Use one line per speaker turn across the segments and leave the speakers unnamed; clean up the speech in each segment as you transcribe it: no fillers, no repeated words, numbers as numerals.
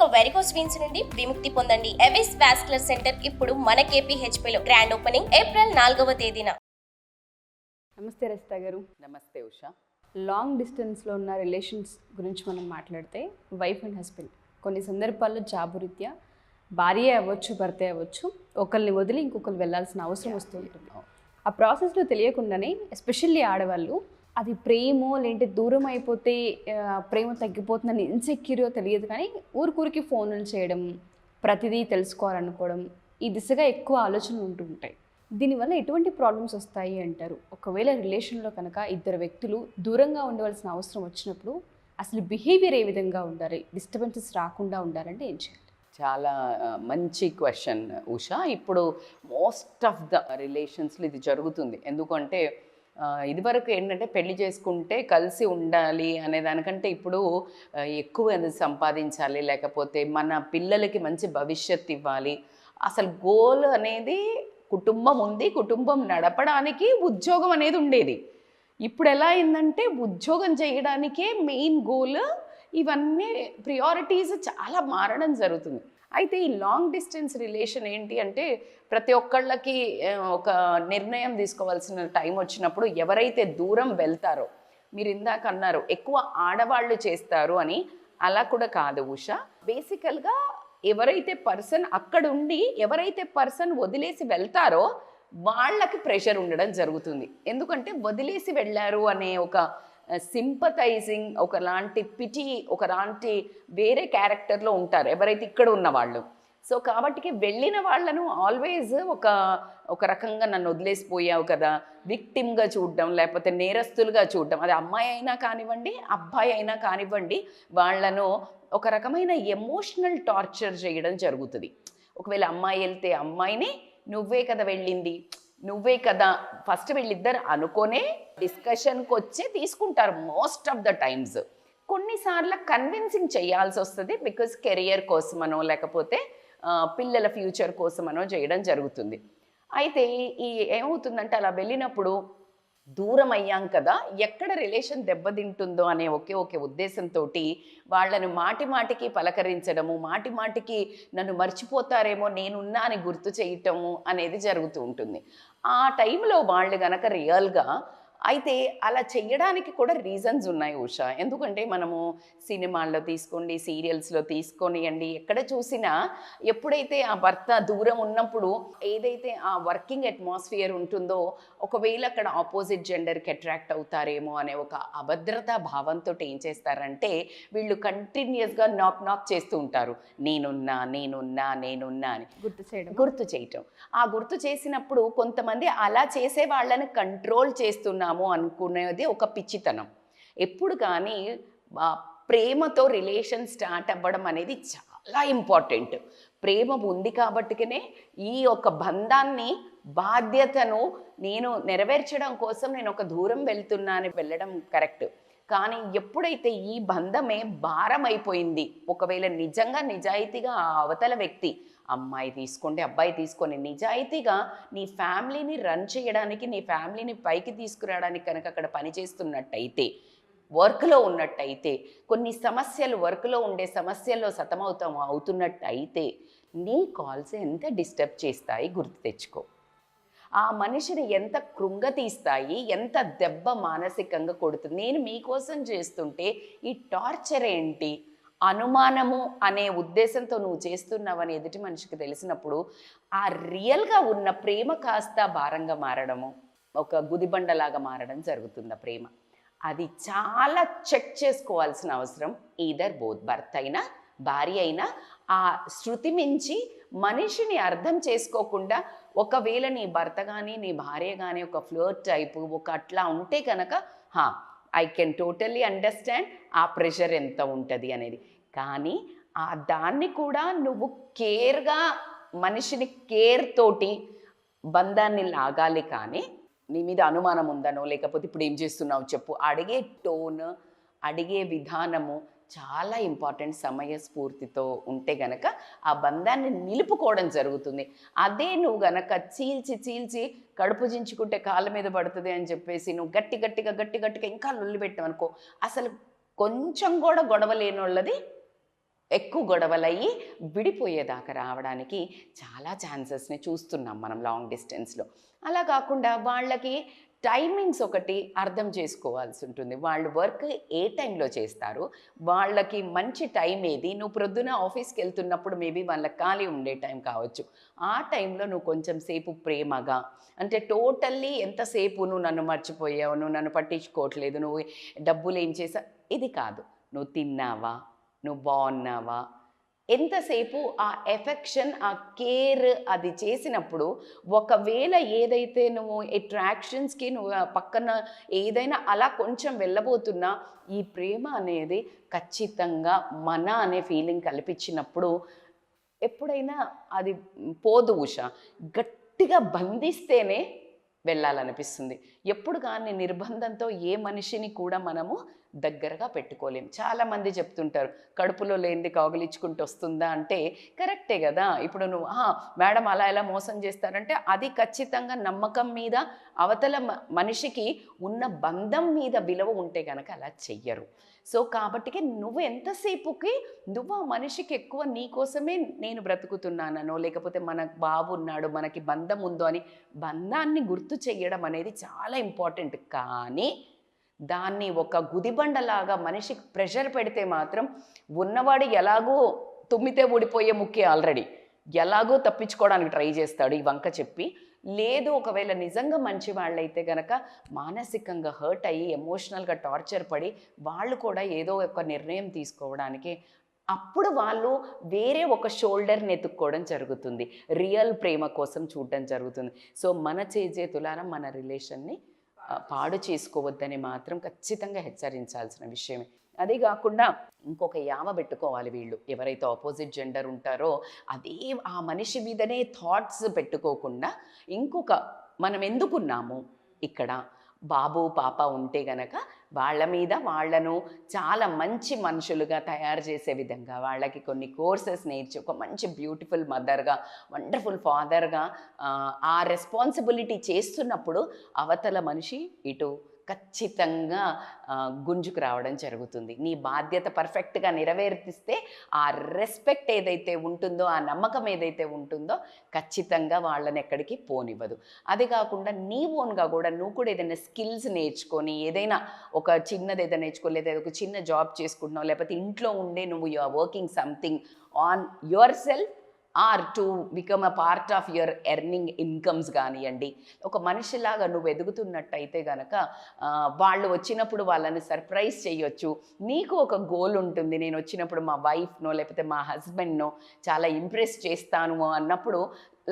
ఇక varicose veins నుండి విముక్తి పొందండి. ఎవిస్ వాస్కులర్ సెంటర్ ఇప్పుడు మన KPHP లో గ్రాండ్ ఓపెనింగ్ ఏప్రిల్ 4వ తేదీన.
నమస్తే రచిత గారు.
నమస్తే ఉషా.
లాంగ్ డిస్టెన్స్లో ఉన్న రిలేషన్స్ గురించి మనం మాట్లాడితే వైఫ్ అండ్ హస్బెండ్ కొన్ని సందర్భాల్లో జాబురీత్యా భార్య అవ్వచ్చు, భర్త అవ్వచ్చు, ఒకరిని వదిలి ఇంకొకరు వెళ్ళాల్సిన అవసరం వస్తూ ఉంటుంది. ఆ ప్రాసెస్లో తెలియకుండానే ఎస్పెషల్లీ ఆడవాళ్ళు అది ప్రేమో లేదంటే దూరం అయిపోతే ప్రేమ తగ్గిపోతుందని ఇన్సెక్యూరో తెలియదు, కానీ ఊరికూరికి ఫోన్లు చేయడం, ప్రతిదీ తెలుసుకోవాలనుకోవడం, ఈ దిశగా ఎక్కువ ఆలోచనలు ఉంటూ ఉంటాయి. దీనివల్ల ఎటువంటి ప్రాబ్లమ్స్ వస్తాయి అంటారు? ఒకవేళ రిలేషన్లో కనుక ఇద్దరు వ్యక్తులు దూరంగా ఉండవలసిన అవసరం వచ్చినప్పుడు అసలు బిహేవియర్ ఏ విధంగా ఉండాలి, డిస్టర్బెన్సెస్ రాకుండా ఉండాలంటే ఏం చేయాలి?
చాలా మంచి క్వశ్చన్ ఉషా. ఇప్పుడు మోస్ట్ ఆఫ్ ద రిలేషన్స్లో ఇది జరుగుతుంది. ఎందుకంటే ఇదివరకు ఏంటంటే పెళ్లి చేసుకుంటే కలిసి ఉండాలి అనే దానికంటే ఇప్పుడు ఎక్కువ సంపాదించాలి, లేకపోతే మన పిల్లలకి మంచి భవిష్యత్తు ఇవ్వాలి. అసలు గోల్ అనేది కుటుంబం ఉంది, కుటుంబం నడపడానికి ఉద్యోగం అనేది ఉండేది. ఇప్పుడు ఎలా అయిందంటే ఉద్యోగం చేయడానికే మెయిన్ గోల్. ఇవన్నీ ప్రియారిటీస్ చాలా మారడం జరుగుతుంది. అయితే ఈ లాంగ్ డిస్టెన్స్ రిలేషన్ ఏంటి అంటే ప్రతి ఒక్కళ్ళకి ఒక నిర్ణయం తీసుకోవాల్సిన టైం వచ్చినప్పుడు ఎవరైతే దూరం వెళ్తారో, మీరు ఇందాక అన్నారు ఎక్కువ ఆడవాళ్ళు చేస్తారు అని, అలా కూడా కాదు ఉషా. బేసికల్గా ఎవరైతే పర్సన్ అక్కడుండి ఎవరైతే పర్సన్ వదిలేసి వెళ్తారో వాళ్ళకి ప్రెషర్ ఉండడం జరుగుతుంది. ఎందుకంటే వదిలేసి వెళ్ళారు అనే ఒక సింపథైజింగ్, ఒకలాంటి పిటి, ఒకలాంటి వేరే క్యారెక్టర్లో ఉంటారు ఎవరైతే ఇక్కడ ఉన్న వాళ్ళు. సో కాబట్టి వెళ్ళిన వాళ్ళను ఆల్వేజ్ ఒక రకంగా నన్ను వదిలేసిపోయావు కదా విక్టిమ్గా చూడడం, లేకపోతే నేరస్తులుగా చూడడం. అది అమ్మాయి అయినా కానివ్వండి, అబ్బాయి అయినా కానివ్వండి, వాళ్ళను ఒక రకమైన ఎమోషనల్ టార్చర్ చేయడం జరుగుతుంది. ఒకవేళ అమ్మాయి వెళ్తే అమ్మాయిని నువ్వే కదా వెళ్ళింది, నువ్వే కదా, ఫస్ట్ వీళ్ళిద్దరు అనుకోనే డిస్కషన్కి వచ్చి తీసుకుంటారు మోస్ట్ ఆఫ్ ద టైమ్స్. కొన్నిసార్లు కన్విన్సింగ్ చేయాల్సి వస్తుంది, బికాజ్ కెరియర్ కోసమనో లేకపోతే పిల్లల ఫ్యూచర్ కోసమనో చేయడం జరుగుతుంది. అయితే ఏమవుతుందంటే అలా వెళ్ళినప్పుడు దూరం అయ్యాం కదా, ఎక్కడ రిలేషన్ దెబ్బతింటుందో అనే ఒకే ఉద్దేశంతో వాళ్ళను మాటికి పలకరించడము, మాటికి నన్ను మర్చిపోతారేమో నేనున్నా అని గుర్తు చేయటము అనేది జరుగుతూ ఉంటుంది. ఆ టైంలో వాళ్ళు గనక రియల్గా అయితే అలా చెయ్యడానికి కూడా రీజన్స్ ఉన్నాయి ఉషా. ఎందుకంటే మనము సినిమాల్లో తీసుకోండి, సీరియల్స్లో తీసుకొనియండి, ఎక్కడ చూసినా ఎప్పుడైతే ఆ భర్త దూరం ఉన్నప్పుడు ఏదైతే ఆ వర్కింగ్ అట్మాస్ఫియర్ ఉంటుందో, ఒకవేళ అక్కడ ఆపోజిట్ జెండర్కి అట్రాక్ట్ అవుతారేమో అనే ఒక అభద్రతా భావంతో ఏం చేస్తారంటే వీళ్ళు కంటిన్యూస్గా నాక్ చేస్తూ ఉంటారు, నేనున్నా అని గుర్తు చేయటం. ఆ గుర్తు చేసినప్పుడు కొంతమంది అలా చేసే వాళ్ళని కంట్రోల్ చేస్తున్నారు అనుకునేది ఒక పిచ్చితనం. ఎప్పుడు కానీ ప్రేమతో రిలేషన్ స్టార్ట్ అవ్వడం అనేది చాలా ఇంపార్టెంట్. ప్రేమ ఉంది కాబట్టికనే ఈ ఒక బంధాన్ని, బాధ్యతను నేను నెరవేర్చడం కోసం నేను ఒక దూరం వెళ్తున్నాను వెళ్ళడం కరెక్ట్. కానీ ఎప్పుడైతే ఈ బంధమే భారం అయిపోయింది, ఒకవేళ నిజంగా నిజాయితీగా ఆ అవతల వ్యక్తి, అమ్మాయి తీసుకోండి అబ్బాయి తీసుకొని నిజాయితీగా నీ ఫ్యామిలీని రన్ చేయడానికి, నీ ఫ్యామిలీని పైకి తీసుకురావడానికి కనుక అక్కడ పనిచేస్తున్నట్టయితే, వర్క్లో ఉన్నట్టయితే, కొన్ని సమస్యలు వర్క్లో ఉండే సమస్యల్లో అవుతున్నట్టయితే నీ కాల్స్ ఎంత డిస్టర్బ్ చేస్తాయి గుర్తు తెచ్చుకో. ఆ మనిషిని ఎంత కృంగతీస్తాయి, ఎంత దెబ్బ మానసికంగా కొడుతుంది. నేను మీకోసం చేస్తుంటే ఈ టార్చర్ ఏంటి, అనుమానము అనే ఉద్దేశంతో నువ్వు చేస్తున్నావని ఎదుటి మనిషికి తెలిసినప్పుడు ఆ రియల్గా ఉన్న ప్రేమ కాస్త భారంగా మారడము, ఒక గుదిబండలాగా మారడం జరుగుతుంది. ఆ ప్రేమ అది చాలా చెక్ చేసుకోవాల్సిన అవసరం ఈదర్ బోత్, భర్త అయినా భార్య అయినా. ఆ శృతి మించి మనిషిని అర్థం చేసుకోకుండా, ఒకవేళ నీ భర్త కానీ నీ భార్య కానీ ఒక ఫ్లర్ట్ టైపు ఒక అట్లా ఉంటే కనుక ఐ కెన్ టోటల్లీ అండర్స్టాండ్ ఆ ప్రెషర్ ఎంత ఉంటుంది అనేది. కానీ దాన్ని కూడా నువ్వు కేర్గా మనిషిని కేర్ తోటి బంధాన్ని లాగాలి. కానీ నీ మీద అనుమానం ఉందనో, లేకపోతే ఇప్పుడు ఏం చేస్తున్నావు చెప్పు, అడిగే టోన్, అడిగే విధానము చాలా ఇంపార్టెంట్. సమయస్ఫూర్తితో ఉంటే గనక ఆ బంధాన్ని నిలుపుకోవడం జరుగుతుంది. అదే నువ్వు గనక చీల్చి కడుపు చించుకుంటే కాళ్ళ మీద పడుతుంది అని చెప్పేసి నువ్వు గట్టిగా ఇంకా లొల్లి పెట్టావు అనుకో, అసలు కొంచెం కూడా గొడవ లేని వాళ్ళది ఎక్కువ గొడవలయ్యి విడిపోయేదాకా రావడానికి చాలా ఛాన్సెస్ని చూస్తున్నాం మనం లాంగ్ డిస్టెన్స్లో. అలా కాకుండా వాళ్ళకి టైమింగ్స్ ఒకటి అర్థం చేసుకోవాల్సి ఉంటుంది. వాళ్ళు వర్క్ ఏ టైంలో చేస్తారు, వాళ్ళకి మంచి టైం ఏది. నువ్వు ప్రొద్దున ఆఫీస్కి వెళ్తున్నప్పుడు మేబీ వాళ్ళకి ఖాళీ ఉండే టైం కావచ్చు. ఆ టైంలో నువ్వు కొంచెం సేపు ప్రేమగా, అంటే టోటల్లీ ఎంతసేపు నువ్వు నన్ను మర్చిపోయావు, నువ్వు నన్ను పట్టించుకోవట్లేదు, నువ్వు డబ్బులు ఏం చేసావు, ఇది కాదు. నువ్వు తిన్నావా, నువ్వు బాగున్నావా, ఎంతసేపు ఆ ఎఫెక్షన్, ఆ కేర్ అది చేసినప్పుడు, ఒకవేళ ఏదైతే నువ్వు అట్రాక్షన్స్కి నువ్వు పక్కన ఏదైనా అలా కొంచెం వెళ్ళబోతున్నా, ఈ ప్రేమ అనేది ఖచ్చితంగా మన అనే ఫీలింగ్ కల్పించినప్పుడు ఎప్పుడైనా అది పోదు ఉషా. గట్టిగా బంధిస్తేనే వెళ్ళాలనిపిస్తుంది. ఎప్పుడు కానీ నిర్బంధంతో ఏ మనిషిని కూడా మనము దగ్గరగా పెట్టుకోలేం. చాలామంది చెప్తుంటారు కడుపులో లేనిది కౌగిలించుకుంటూ వస్తుందా అంటే కరెక్టే కదా. ఇప్పుడు నువ్వు మేడం అలా ఎలా మోసం చేస్తారంటే అది ఖచ్చితంగా నమ్మకం మీద, అవతల మనిషికి ఉన్న బంధం మీద విలువ ఉంటే కనుక అలా చెయ్యరు. సో కాబట్టి నువ్వు ఎంతసేపుకి నువ్వు ఆ మనిషికి ఎక్కువ నీ కోసమే నేను బ్రతుకుతున్నానో, లేకపోతే మన బాబు ఉన్నాడు, మనకి బంధం ఉందో అని బంధాన్ని గుర్తు చెయ్యడం అనేది చాలా ఇంపార్టెంట్. కానీ దాన్ని ఒక గుదిబండలాగా మనిషికి ప్రెషర్ పెడితే మాత్రం ఉన్నవాడు ఎలాగో తుమ్మితే ఊడిపోయే ముక్కే ఆల్రెడీ ఎలాగో తప్పించుకోవడానికి ట్రై చేస్తాడు ఈ వంక చెప్పి. లేదు, ఒకవేళ నిజంగా మంచి వాళ్ళైతే గనక మానసికంగా హర్ట్ అయ్యి ఎమోషనల్గా టార్చర్ పడి వాళ్ళు కూడా ఏదో ఒక నిర్ణయం తీసుకోవడానికి అప్పుడు వాళ్ళు వేరే ఒక షోల్డర్ని ఎత్తుక్కోవడం జరుగుతుంది. రియల్ ప్రేమ కోసం చూడడం జరుగుతుంది. సో మన చేతులారా మన రిలేషన్ని పాడు చేసుకోవద్దని మాత్రం ఖచ్చితంగా హెచ్చరించాల్సిన విషయమే. అదే కాకుండా ఇంకొక యావ పెట్టుకోవాలి వీళ్ళు ఎవరైతే ఆపోజిట్ జెండర్ ఉంటారో. అదే ఆ మనిషి మీదనే థాట్స్ పెట్టుకోకుండా ఇంకొక మనం ఎందుకున్నాము ఇక్కడ, బాబు పాప ఉంటే గనక వాళ్ళ మీద వాళ్ళను చాలా మంచి మనుషులుగా తయారు చేసే విధంగా వాళ్ళకి కొన్ని కోర్సెస్ నేర్చి ఒక మంచి బ్యూటిఫుల్ మదర్గా, వండర్ఫుల్ ఫాదర్గా ఆ రెస్పాన్సిబిలిటీ చేస్తున్నప్పుడు అవతల మనిషి ఇటు ఖచ్చితంగా గుంజుకు రావడం జరుగుతుంది. నీ బాధ్యత పర్ఫెక్ట్గా నెరవేర్తిస్తే ఆ రెస్పెక్ట్ ఏదైతే ఉంటుందో, ఆ నమ్మకం ఏదైతే ఉంటుందో ఖచ్చితంగా వాళ్ళని ఎక్కడికి పోనివ్వదు. అది కాకుండా నీ ఓన్గా కూడా నువ్వు కూడా ఏదైనా స్కిల్స్ నేర్చుకొని, ఏదైనా ఒక చిన్నది ఏదైనా నేర్చుకో, లేదా ఒక చిన్న జాబ్ చేసుకుంటున్నావు, లేకపోతే ఇంట్లో ఉండే నువ్వు you are working something on your self or to become a part of your earning incomes కానివ్వండి. ఒక మనిషిలాగా నువ్వు ఎదుగుతున్నట్టయితే కనుక వాళ్ళు వచ్చినప్పుడు వాళ్ళని సర్ప్రైజ్ చేయొచ్చు. నీకు ఒక గోల్ ఉంటుంది, నేను వచ్చినప్పుడు మా వైఫ్నో లేకపోతే మా హస్బెండ్నో చాలా ఇంప్రెస్ చేస్తాను అన్నప్పుడు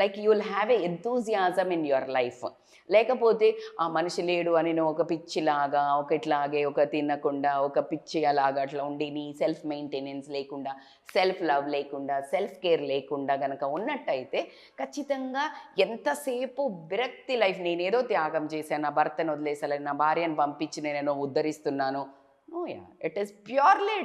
like you will have a enthusiasm in your life. లేకపోతే ఆ మనిషి లేడు అని నువ్వు ఒక పిచ్చిలాగా, ఒక ఇట్లాగే ఒక తినకుండా ఒక పిచ్చి అలాగా అట్లా ఉండి నీ సెల్ఫ్ మెయింటెనెన్స్ లేకుండా, సెల్ఫ్ లవ్ లేకుండా, సెల్ఫ్ కేర్ లేకుండా కనుక ఉన్నట్టయితే ఖచ్చితంగా ఎంతసేపు విరక్తి లైఫ్, నేనేదో త్యాగం చేశాను, నా భర్తను వదిలేసాను, నా భార్యను పంపించి నేనేదో ఉద్ధరిస్తున్నాను. No yeah, it is purely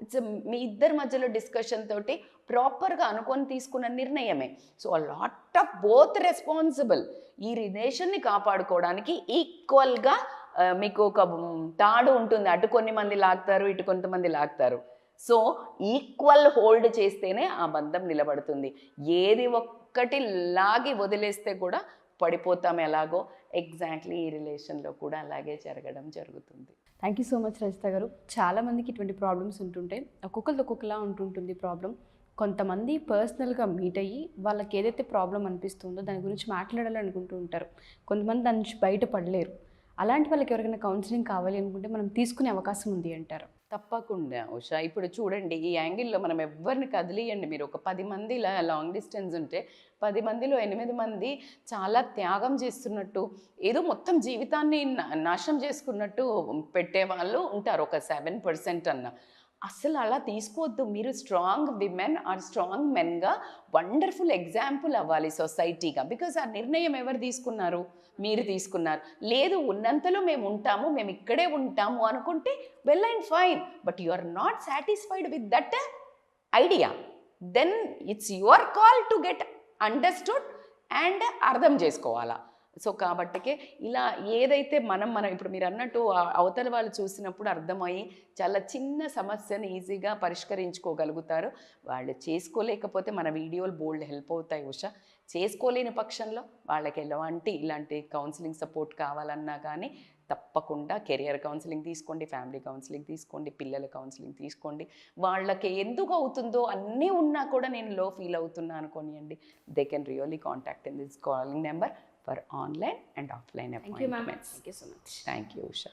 it's మీ ఇద్దరి మధ్యలో డిస్కషన్ తోటి ప్రాపర్గా అనుకొని తీసుకున్న నిర్ణయమే. So a lot of both responsible. ఈ రిలేషన్ని కాపాడుకోవడానికి ఈక్వల్గా మీకు ఒక తాడు ఉంటుంది, అటు కొన్ని మంది లాగుతారు, ఇటు కొంతమంది లాగుతారు. సో ఈక్వల్ హోల్డ్ చేస్తేనే ఆ బంధం నిలబడుతుంది. ఏది ఒక్కటి లాగి వదిలేస్తే కూడా పడిపోతాం ఎలాగో, ఎగ్జాక్ట్లీ ఈ రిలేషన్లో కూడా అలాగే జరగడం జరుగుతుంది.
Thank you so much Rajitha గారు. చాలామందికి ఇటువంటి ప్రాబ్లమ్స్ ఉంటుంటాయి, ఒక్కొక్కరిది ఒక్కొక్కలా ఉంటుంటుంది ప్రాబ్లం. కొంతమంది పర్సనల్గా మీట్ అయ్యి వాళ్ళకి ఏదైతే ప్రాబ్లం అనిపిస్తుందో దాని గురించి మాట్లాడాలనుకుంటూ ఉంటారు. కొంతమంది దాని నుంచి బయటపడలేరు. అలాంటి వాళ్ళకి ఎవరికైనా కౌన్సిలింగ్ కావాలి అనుకుంటే మనం తీసుకునే అవకాశం ఉంది అంటారు?
తప్పకుండా ఉషా. ఇప్పుడు చూడండి, ఈ యాంగిల్లో మనం ఎవరిని కదిలియండి, మీరు ఒక 10 మంది ఇలా లాంగ్ డిస్టెన్స్ ఉంటే 10 మందిలో 8 మంది చాలా త్యాగం చేస్తున్నట్టు, ఏదో మొత్తం జీవితాన్ని నాశనం చేసుకున్నట్టు పెట్టేవాళ్ళు ఉంటారు, ఒక 7% అన్న. అసలు అలా తీసుకోవద్దు. మీరు స్ట్రాంగ్ విమెన్ ఆర్ స్ట్రాంగ్ మెన్గా వండర్ఫుల్ ఎగ్జాంపుల్ అవ్వాలి సొసైటీగా. బికాజ్ ఆ నిర్ణయం ఎవరు తీసుకున్నారు? మీరు తీసుకున్నారు. లేదు, ఉన్నంతలో మేము ఉంటాము, మేము ఇక్కడే ఉంటాము అనుకుంటే well and fine. But you are not satisfied with that idea, then it's your call to get understood and అర్థం చేసుకోవాలా. సో కాబట్టికే ఇలా ఏదైతే మనం ఇప్పుడు మీరు అన్నట్టు అవతల వాళ్ళు చూసినప్పుడు అర్థమయ్యి చాలా చిన్న సమస్యను ఈజీగా పరిష్కరించుకోగలుగుతారు. వాళ్ళు చేసుకోలేకపోతే మన వీడియోలు బోల్డ్ హెల్ప్ అవుతాయి ఉషా. చేసుకోలేని పక్షంలో వాళ్ళకి ఇలాంటి కౌన్సిలింగ్ సపోర్ట్ కావాలన్నా కానీ తప్పకుండా కెరియర్ కౌన్సిలింగ్ తీసుకోండి, ఫ్యామిలీ కౌన్సిలింగ్ తీసుకోండి, పిల్లల కౌన్సిలింగ్ తీసుకోండి. వాళ్ళకి ఎందుకు అవుతుందో అన్నీ ఉన్నా కూడా నేను లో ఫీల్ అవుతున్నా అనుకోనియండి, they can really contact in this calling number for online and offline appointments.
Thank you so much.
Thank you, Usha.